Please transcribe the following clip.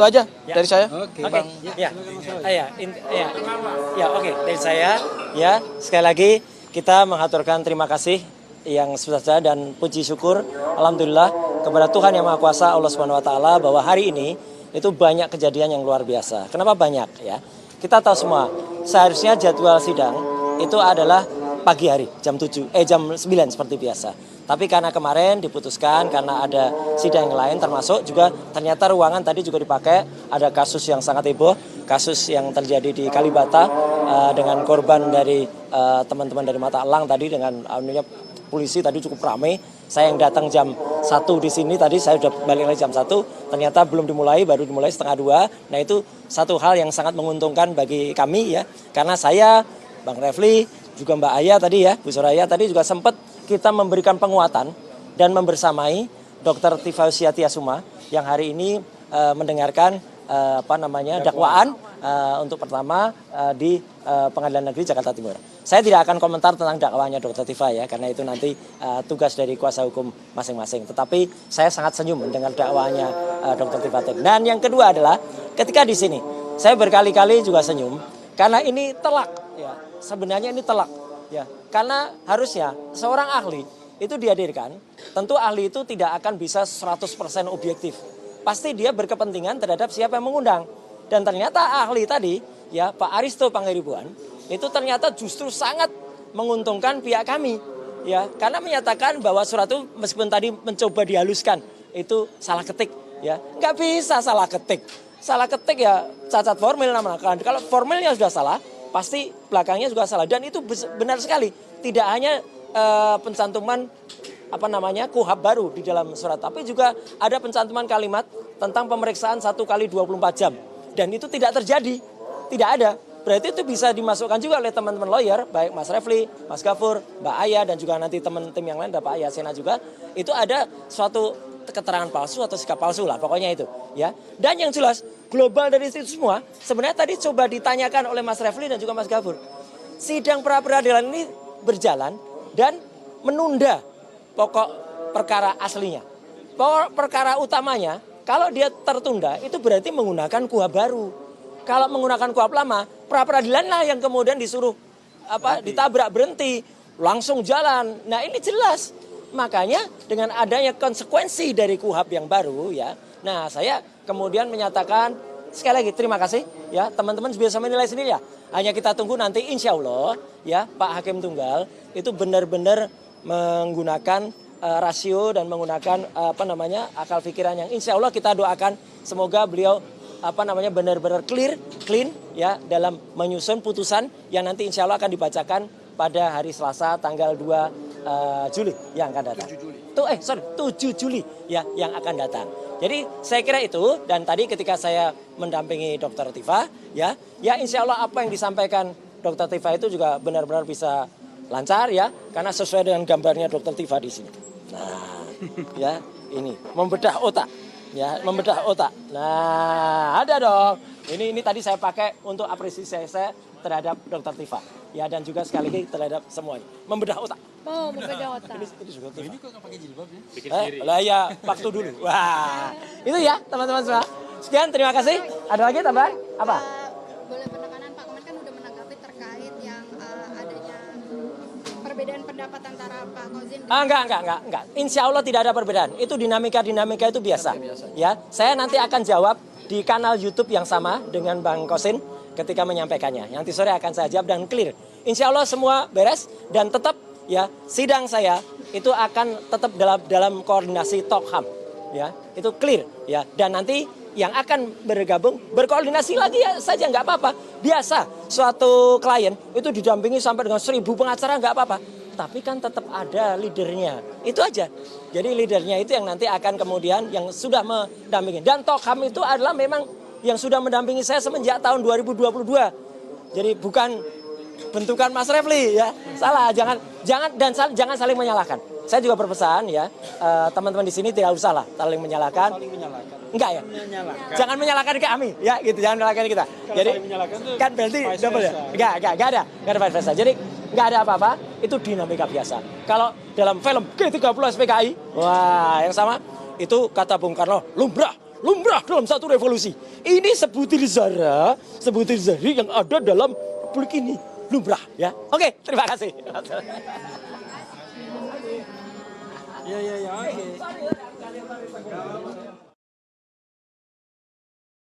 Itu aja Ya. dari saya. Oke. Bang. Oke, dari saya ya sekali lagi kita mengaturkan terima kasih yang sebesar dan puji syukur alhamdulillah kepada Tuhan Yang Maha Kuasa Allah Subhanahu wa taala bahwa hari ini itu banyak kejadian yang luar biasa. Kenapa banyak ya? Kita tahu semua seharusnya jadwal sidang itu adalah pagi hari jam 9 seperti biasa. Tapi karena kemarin diputuskan karena ada sidang yang lain termasuk juga ternyata ruangan tadi juga dipakai ada kasus yang sangat heboh, kasus yang terjadi di Kalibata dengan korban dari teman-teman dari Mata Elang tadi dengan polisi tadi cukup ramai. Saya yang datang jam 1 di sini tadi saya sudah balik lagi jam 1, ternyata belum dimulai, baru dimulai setengah 2. Nah itu satu hal yang sangat menguntungkan bagi kami ya, karena saya, Bang Refli, juga Mbak Aya tadi ya, Bu Soraya tadi juga sempat kita memberikan penguatan dan membersamai Dr. Tifa Tiasuma yang hari ini mendengarkan dakwaan untuk pertama di Pengadilan Negeri Jakarta Timur. Saya tidak akan komentar tentang dakwaannya Dr. Tifa ya, karena itu nanti tugas dari kuasa hukum masing-masing. Tetapi saya sangat senyum mendengar dakwaannya Dr. Tifa. Dan yang kedua adalah ketika di sini saya berkali-kali juga senyum karena ini telak ya. Sebenarnya ini telak ya. Karena harusnya seorang ahli itu dihadirkan, tentu ahli itu tidak akan bisa 100% objektif. Pasti dia berkepentingan terhadap siapa yang mengundang. Dan ternyata ahli tadi, ya Pak Aristo Pangaribuan, itu ternyata justru sangat menguntungkan pihak kami. Ya, karena menyatakan bahwa surat itu meskipun tadi mencoba dihaluskan, itu salah ketik. Ya, nggak bisa salah ketik. Salah ketik ya cacat formil namanya. Kalau formilnya sudah salah, pasti belakangnya juga salah. Dan itu benar sekali. Tidak hanya pencantuman KUHP baru di dalam surat, tapi juga ada pencantuman kalimat tentang pemeriksaan 1 kali 24 jam. Dan itu tidak terjadi, tidak ada. Berarti itu bisa dimasukkan juga oleh teman-teman lawyer, baik Mas Refli, Mas Gafur, Mbak Aya, dan juga nanti teman tim yang lain, ada Pak Yasena juga. Itu ada suatu keterangan palsu atau sikap palsu lah, pokoknya itu. Ya. Dan yang jelas, global dari itu semua, sebenarnya tadi coba ditanyakan oleh Mas Refli dan juga Mas Gafur. Sidang pra-peradilan ini berjalan dan menunda pokok perkara aslinya. Pokok perkara utamanya, kalau dia tertunda itu berarti menggunakan KUHP baru. Kalau menggunakan KUHP lama, pra-peradilan lah yang kemudian disuruh ditabrak berhenti, langsung jalan. Nah ini jelas. Makanya dengan adanya konsekuensi dari KUHP yang baru ya. Nah saya kemudian menyatakan sekali lagi terima kasih ya, teman-teman bisa menilai sendiri ya. Hanya kita tunggu nanti insya Allah ya Pak Hakim Tunggal itu benar-benar menggunakan rasio dan menggunakan akal pikiran yang insya Allah kita doakan semoga beliau benar-benar clean ya dalam menyusun putusan yang nanti insya Allah akan dibacakan pada hari Selasa tanggal 2 Juli yang akan datang. 7 Juli ya yang akan datang. Jadi saya kira itu, dan tadi ketika saya mendampingi Dr. Tifa ya insya Allah apa yang disampaikan Dr. Tifa itu juga benar-benar bisa lancar ya, karena sesuai dengan gambarnya Dr. Tifa di sini. Nah, ya ini membedah otak, ya membedah otak. Nah, ada dong. Ini tadi saya pakai untuk apresiasi saya terhadap Dr. Tifa, ya dan juga sekali lagi terhadap semuanya. Membedah otak. Oh, membedah otak. Ini juga Tifa. Ini kok nggak pakai jilbab ya? Lah ya, waktu dulu. Wah, itu ya teman-teman semua. Sekian, terima kasih. Ada lagi tambahan? Apa? Boleh penekanan Pak, kemarin kan udah menanggapi terkait yang adanya perbedaan pendapat antara Pak Kozin Enggak. Insya Allah tidak ada perbedaan. Itu dinamika itu biasa. Ya, saya nanti akan jawab di kanal YouTube yang sama dengan Bang Kosin ketika menyampaikannya. Nanti sore akan saya jawab dan clear. Insya Allah semua beres dan tetap ya sidang saya itu akan tetap dalam koordinasi Tokham. Ya, itu clear ya. Dan nanti yang akan bergabung berkoordinasi lagi ya saja nggak apa-apa. Biasa suatu klien itu didampingi sampai dengan 1000 pengacara nggak apa-apa. Tapi kan tetap ada leadernya. Itu aja. Jadi leadernya itu yang nanti akan kemudian yang sudah mendampingi. Dan Tokham itu adalah memang yang sudah mendampingi saya semenjak tahun 2022. Jadi bukan bentukan Mas Refli ya. Salah, jangan saling menyalahkan. Saya juga berpesan ya, teman-teman di sini tidak usah lah saling menyalahkan. Enggak ya? Menyalahkan. Jangan menyalahkan kami ya gitu, jangan menyalahkan kita. Jadi kan berarti double ya? Enggak ada vice versa. Jadi enggak ada apa-apa, itu dinamika biasa. Kalau dalam film G30 SPKI, wah yang sama itu kata Bung Karno, lumrah lumrah dalam satu revolusi. Ini sebutir zara yang ada dalam republik ini. Lumrah ya. Oke, terima kasih. Ya, oke.